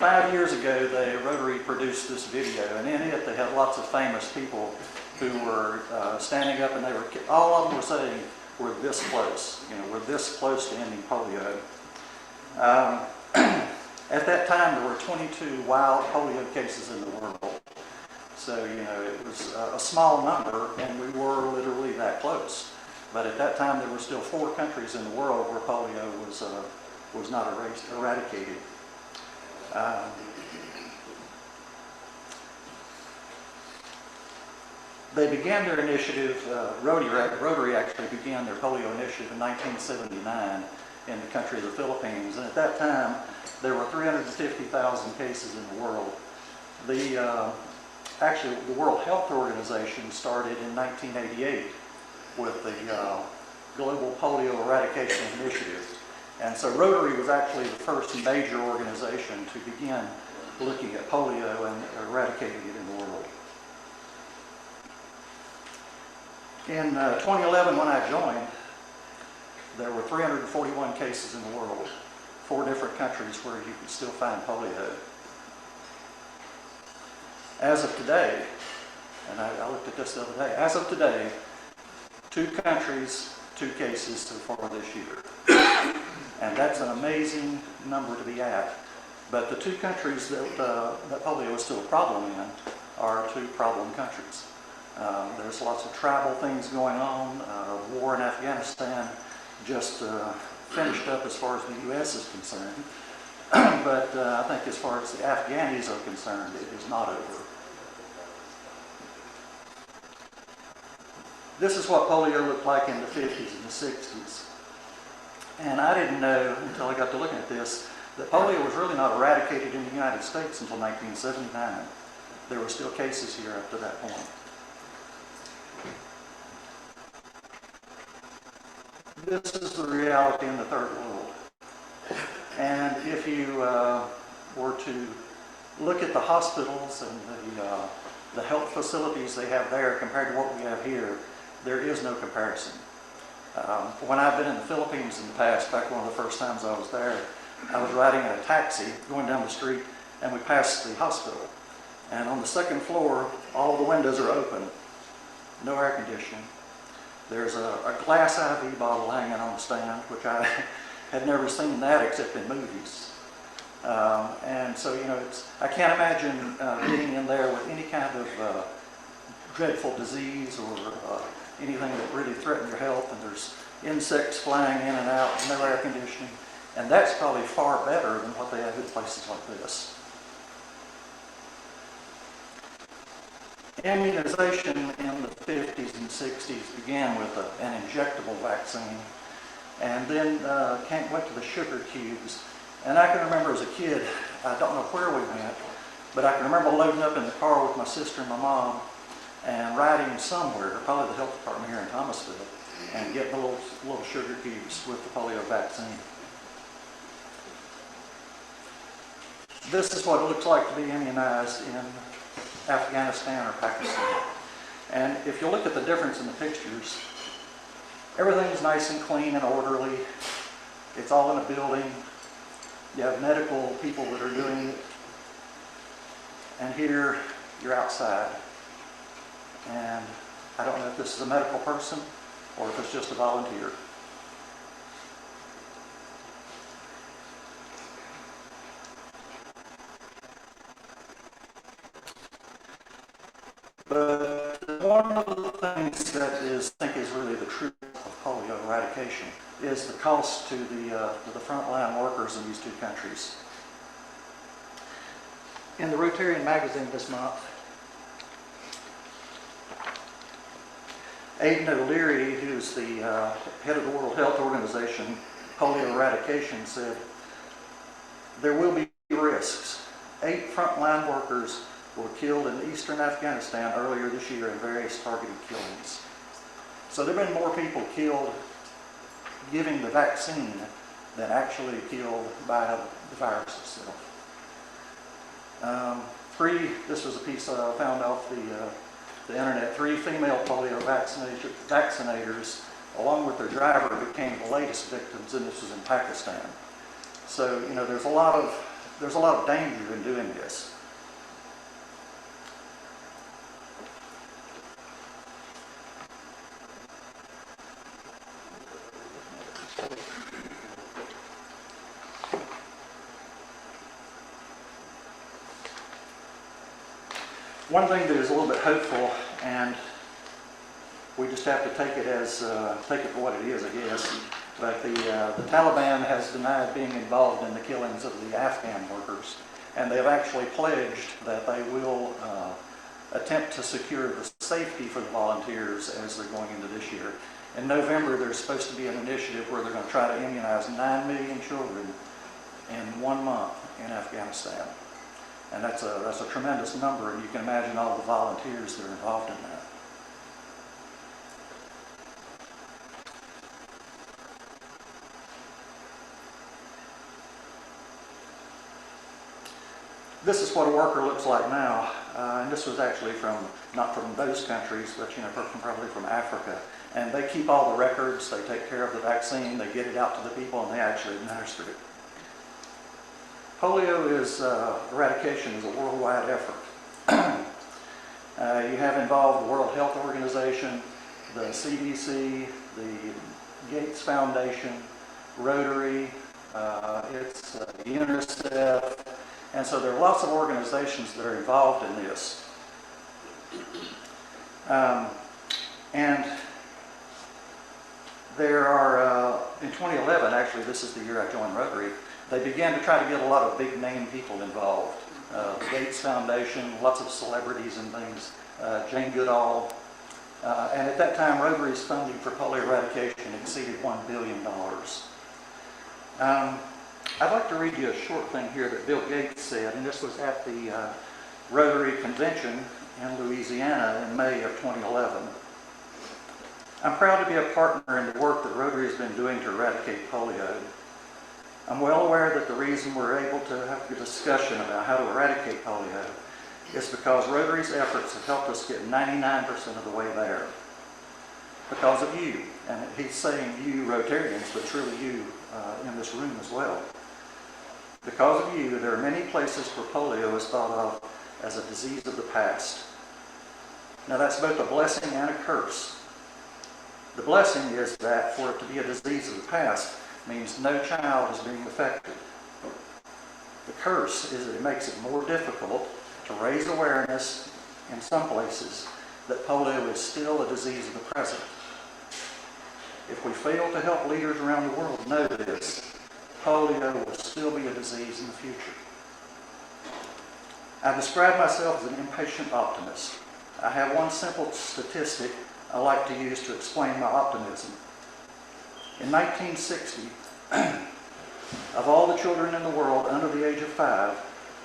5 years ago, Rotary produced this video, and in it they had lots of famous people who were standing up, and all of them were saying, "We're this close. We're this close to ending polio." At that time, there were 22 wild polio cases in the world. So, it was a small number, and we were literally that close. But at that time, there were still 4 countries in the world where polio was not eradicated. They began their initiative, Rotary actually began their polio initiative in 1979 in the country of the Philippines. And at that time, there were 350,000 cases in the world. Actually, the World Health Organization started in 1988 with the Global Polio Eradication Initiative. And so Rotary was actually the first major organization to begin looking at polio and eradicating it in the world. In 2011, when I joined, there were 341 cases in the world, 4 different countries where you can still find polio. As of today, and I looked at this the other day, as of today, 2 countries, 2 cases so far this year. And that's an amazing number to be at. But the 2 countries that polio is still a problem in are 2 problem countries. There's lots of tribal things going on. The war in Afghanistan just finished up as far as the U.S. is concerned. But I think as far as the Afghanis are concerned, it is not over. This is what polio looked like in the 50s and the 60s. And I didn't know until I got to looking at this that polio was really not eradicated in the United States until 1979. There were still cases here up to that point. This is the reality in the third world. And if you were to look at the hospitals and the health facilities they have there compared to what we have here, there is no comparison. When I've been in the Philippines in the past, back one of the first times I was there, I was riding in a taxi going down the street, and we passed the hospital. And on the 2nd floor, all the windows are open, no air conditioning. There's a glass IV bottle hanging on the stand, which I had never seen that except in movies. And so, I can't imagine being in there with any kind of dreadful disease or anything that really threatened your health, and there's insects flying in and out, no air conditioning. And that's probably far better than what they have in places like this. Immunization in the 50s and 60s began with an injectable vaccine, and then went to the sugar cubes. And I can remember as a kid, I don't know where we went, but I can remember loading up in the car with my sister and my mom and riding somewhere, probably the health department here in Thomasville, and getting the little sugar cubes with the polio vaccine. This is what it looks like to be immunized in Afghanistan or Pakistan. And if you look at the difference in the pictures, everything's nice and clean and orderly. It's all in a building. You have medical people that are doing it. And here, you're outside. And I don't know if this is a medical person or if it's just a volunteer. But one of the things that I think is really the truth of polio eradication is the cost to the frontline workers in these 2 countries. In the Rotarian magazine this month, Aidan O'Leary, who's the head of the World Health Organization, polio eradication, said, "There will be risks. 8 frontline workers were killed in eastern Afghanistan earlier this year in various targeted killings." So there have been more people killed giving the vaccine than actually killed by the virus itself. This was a piece I found off the internet. 3 female polio vaccinators, along with their driver, became the latest victims, and this was in Pakistan. So, there's a lot of there's a lot of danger in doing this. One thing that is a little bit hopeful, and we just have to take it for what it is, I guess. But the Taliban has denied being involved in the killings of the Afghan workers, and they've actually pledged that they will attempt to secure the safety for the volunteers as they're going into this year. In November, there's supposed to be an initiative where they're going to try to immunize 9 million children in 1 month in Afghanistan. And that's a tremendous number, and you can imagine all the volunteers that are involved in that. This is what a worker looks like now, and this was actually not from those countries, but probably from Africa. And they keep all the records, they take care of the vaccine, they get it out to the people, and they actually administer it. Polio eradication is a worldwide effort. You have involved the World Health Organization, the CDC, the Gates Foundation, Rotary, UNICEF, and so there are lots of organizations that are involved in this. And there are, in 2011, actually this is the year I joined Rotary, they began to try to get a lot of big name people involved. The Gates Foundation, lots of celebrities and things, Jane Goodall. And at that time, Rotary's funding for polio eradication exceeded $1 billion. I'd like to read you a short thing here that Bill Gates said, and this was at the Rotary Convention in Louisiana in May of 2011. I'm proud to be a partner in the work that Rotary has been doing to eradicate polio. I'm well aware that the reason we're able to have a discussion about how to eradicate polio is because Rotary's efforts have helped us get 99% of the way there. Because of you, and he's saying you Rotarians, but truly you in this room as well. Because of you, there are many places where polio is thought of as a disease of the past. Now that's both a blessing and a curse. The blessing is that for it to be a disease of the past means no child is being affected. The curse is that it makes it more difficult to raise awareness in some places that polio is still a disease of the present. If we fail to help leaders around the world know this, polio will still be a disease in the future. I describe myself as an impatient optimist. I have one simple statistic I like to use to explain my optimism. In 1960, of all the children in the world under the age of 5,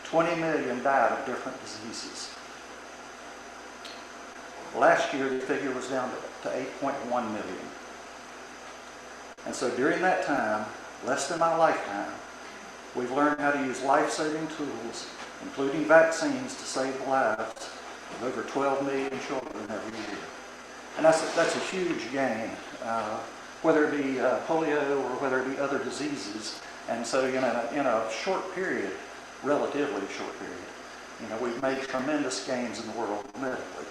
20 million died of different diseases. Last year, the figure was down to 8.1 million. And so during that time, less than my lifetime, we've learned how to use life-saving tools, including vaccines, to save the lives of over 12 million children every year. And that's a huge gain, whether it be polio or whether it be other diseases. And so in a short period, relatively short period, we've made tremendous gains in the world medically.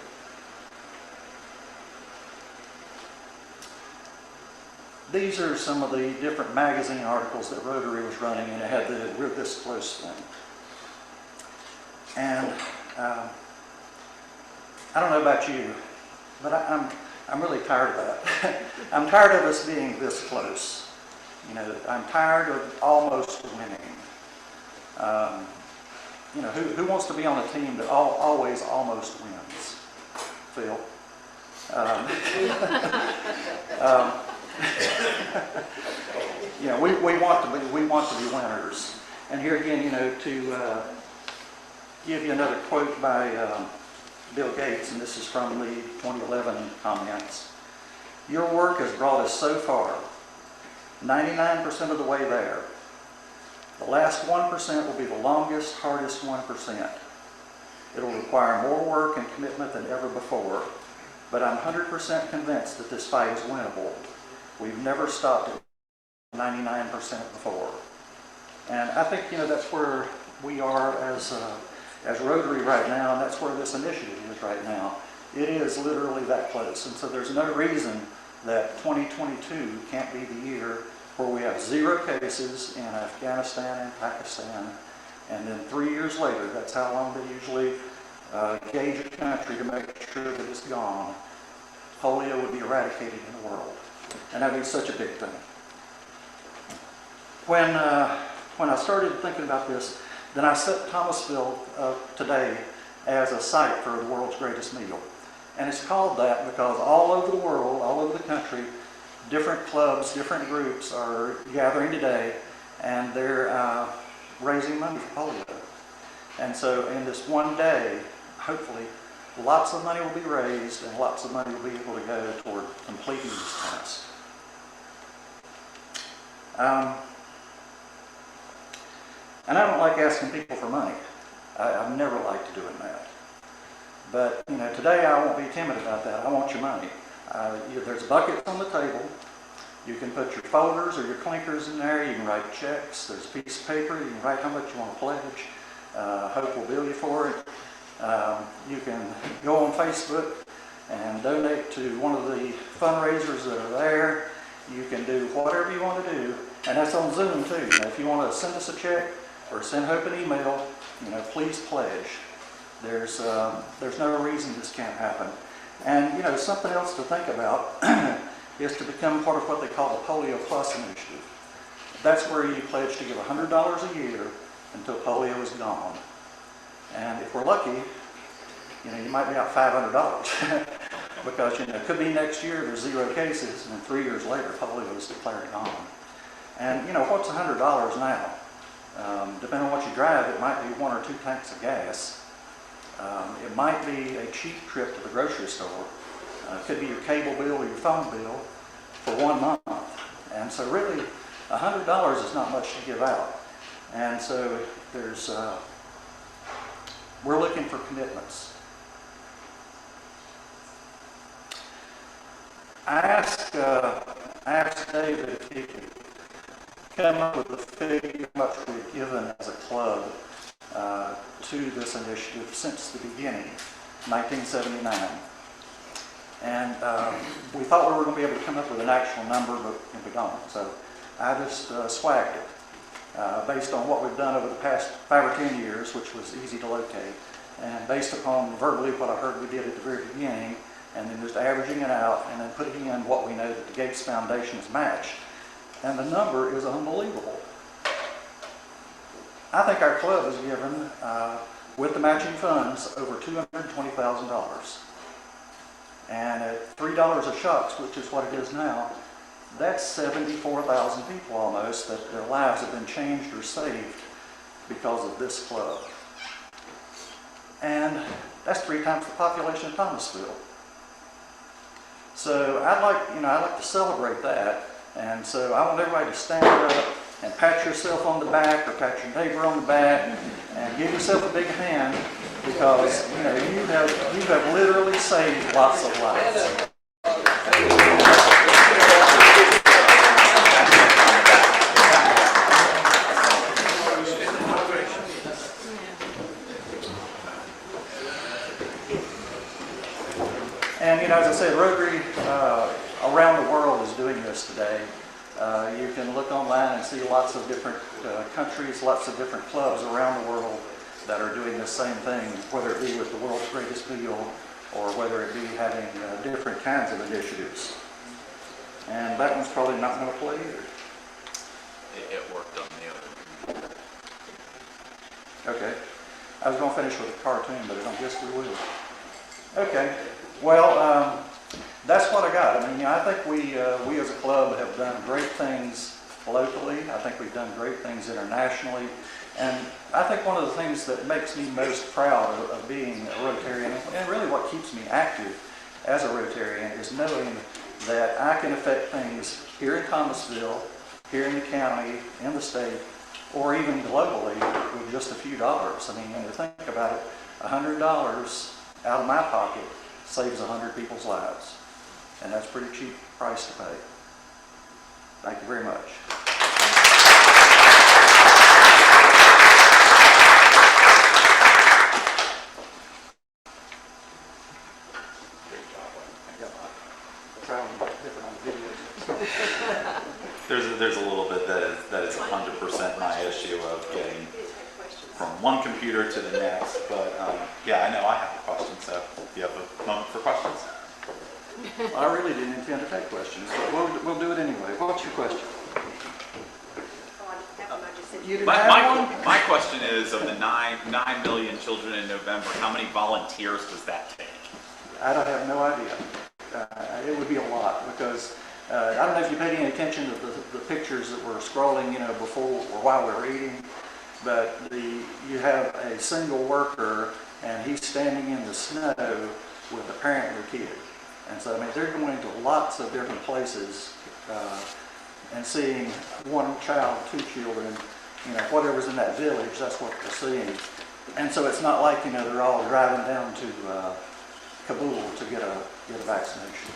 These are some of the different magazine articles that Rotary was running, and it had the "We're This Close" thing. And I don't know about you, but I'm really tired of that. I'm tired of us being this close. I'm tired of almost winning. Who wants to be on a team that always almost wins? Phil. We want to be winners. And here again, to give you another quote by Bill Gates, and this is from the 2011 comments. Your work has brought us so far, 99% of the way there. The last 1% will be the longest, hardest 1%. It'll require more work and commitment than ever before, but I'm 100% convinced that this fight is winnable. We've never stopped at 99% before. And I think, that's where we are as Rotary right now, and that's where this initiative is right now. It is literally that close, and so there's no reason that 2022 can't be the year where we have 0 cases in Afghanistan and Pakistan, and then 3 years later, that's how long they usually gauge a country to make sure that it's gone, polio would be eradicated in the world. And that would be such a big thing. When I started thinking about this, then I set Thomasville today as a site for the world's greatest meal. And it's called that because all over the world, all over the country, different clubs, different groups are gathering today, and they're raising money for polio. And so in this one day, hopefully, lots of money will be raised and lots of money will be able to go toward completing this task. And I don't like asking people for money. I've never liked doing that. But you know, today I won't be timid about that. I want your money. There's buckets on the table. You can put your folders or your clinkers in there. You can write checks. There's a piece of paper. You can write how much you want to pledge. Hope will bill you for it. You can go on Facebook and donate to one of the fundraisers that are there. You can do whatever you want to do, and that's on Zoom too. You know, if you want to send us a check or send Hope an email, you know, please pledge. There's no reason this can't happen. And you know, something else to think about is to become part of what they call the Polio Plus initiative. That's where you pledge to give $100 a year until polio is gone. And if we're lucky, you know, you might be out $500 because, you know, it could be next year there's 0 cases, and then 3 years later polio is declared gone. And you know, what's $100 now? Depending on what you drive, it might be 1 or 2 tanks of gas. It might be a cheap trip to the grocery store. It could be your cable bill or your phone bill for 1 month. And so really, $100 is not much to give out. And so there's, we're looking for commitments. I asked David if he could come up with a figure how much we've given as a club to this initiative since the beginning, 1979. And we thought we were going to be able to come up with an actual number, but we don't. So I just swagged it based on what we've done over the past 5 or 10 years, which was easy to locate, and based upon verbally what I heard we did at the very beginning, and then just averaging it out and then putting in what we know that the Gates Foundation has matched. And the number is unbelievable. I think our club has given, with the matching funds, over $220,000. And at $3 a shot, which is what it is now, that's 74,000 people almost that their lives have been changed or saved because of this club. And that's 3 times the population of Thomasville. So I'd like to celebrate that. And so I want everybody to stand up and pat yourself on the back or pat your neighbor on the back and give yourself a big hand, because you know, you have literally saved lots of lives. And you know, as I said, Rotary around the world is doing this today. You can look online and see lots of different countries, lots of different clubs around the world that are doing the same thing, whether it be with the world's greatest meal or whether it be having different kinds of initiatives. And that one's probably not going to play either. It worked on the other. Okay. I was going to finish with a cartoon, but I don't guess we will. Okay. Well, that's what I got. I mean, you know, I think we as a club have done great things locally. I think we've done great things internationally. And I think one of the things that makes me most proud of being a Rotarian, and really what keeps me active as a Rotarian, is knowing that I can affect things here in Thomasville, here in the county, in the state, or even globally with just a few dollars. I mean, when you think about it, $100 out of my pocket saves 100 people's lives. And that's a pretty cheap price to pay. Thank you very much. issue of getting from one computer to the next. But yeah, I know I have a question, so do you have a moment for questions? I really didn't intend to take questions, but we'll do it anyway. What's your question? You didn't have one? My question is, of the 9 million children in November, how many volunteers does that take? I don't have no idea. It would be a lot because I don't know if you paid any attention to the pictures that were scrolling, before or while we were eating, but you have a single worker and he's standing in the snow with a parent and their kid. And so, I mean, they're going to lots of different places and seeing one child, two children, whatever's in that village, that's what they're seeing. And so it's not like, they're all driving down to Kabul to get a vaccination.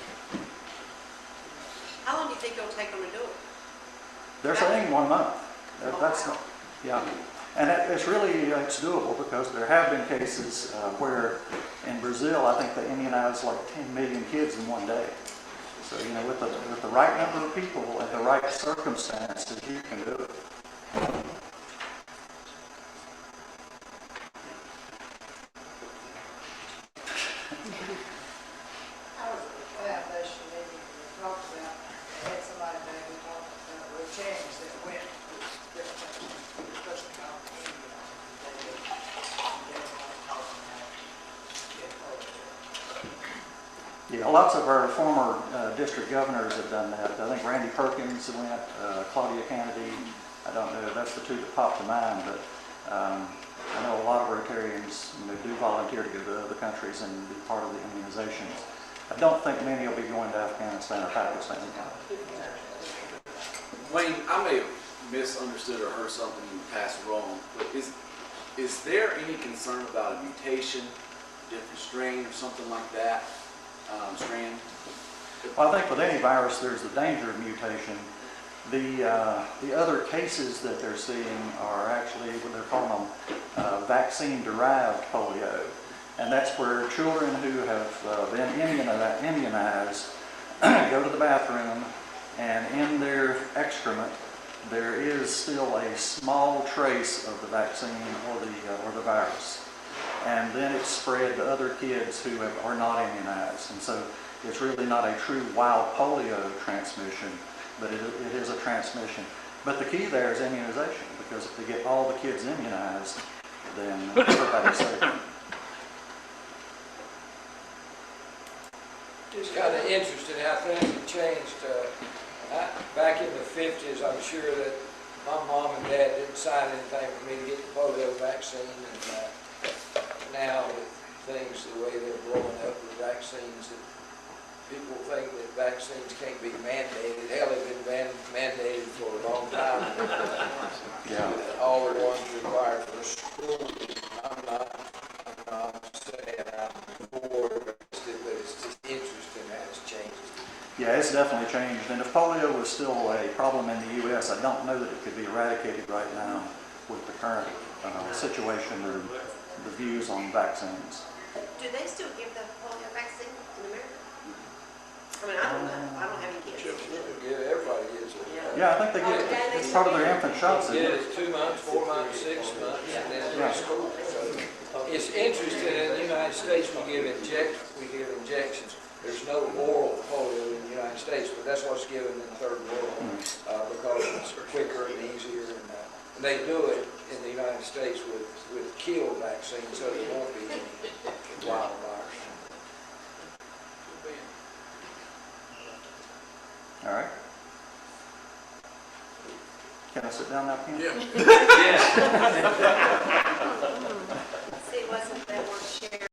How long do you think it'll take them to do it? They're saying 1 month. That's not, yeah. And it's doable because there have been cases where in Brazil, I think they immunized like 10 million kids in one day. So, with the right number of people and the right circumstances, you can do it. Yeah, lots of our former district governors have done that. I think Randy Perkins went, Claudia Kennedy. I don't know, that's the two that popped to mind, but I know a lot of Rotarians do volunteer to go to other countries and be part of the immunizations. I don't think many will be going to Afghanistan or Pakistan. Wayne, I may have misunderstood or heard something in the past wrong, but is there any concern about a mutation, different strain or something like that? Strand? Well, I think with any virus, there's the danger of mutation. The other cases that they're seeing are actually what they're calling them vaccine-derived polio, and that's where children who have been immunized go to the bathroom, and in their excrement there is still a small trace of the vaccine or the virus. And then it's spread to other kids who are not immunized. And so it's really not a true wild polio transmission, but it is a transmission. But the key there is immunization, because if they get all the kids immunized, then everybody's safe. It's kind of interesting how things have changed. Back in the 50s, I'm sure that my mom and dad didn't sign anything for me to get the polio vaccine. And now with things the way they're blowing up with vaccines, that people think that vaccines can't be mandated. Hell, they've been mandated for a long time. Yeah. All the ones required for school. I'm not saying I'm for it, but it's just interesting how it's changed. Yeah, it's definitely changed. And if polio was still a problem in the U.S., I don't know that it could be eradicated right now with the current situation and the views on vaccines. Do they still give the polio vaccine in America? I mean, I don't know. I don't have any kids. Everybody gets it. Yeah, I think they get it. It's part of their infant shots. Yeah, it's 2 months, 4 months, 6 months, and then through school. So it's interesting. In the United States, we give injections. There's no oral polio in the United States, but that's what's given in the third world because it's quicker and easier. And they do it in the United States with kill vaccines, so there won't be any wild virus. All right. Can I sit down now, Ken? Yeah. See, wasn't that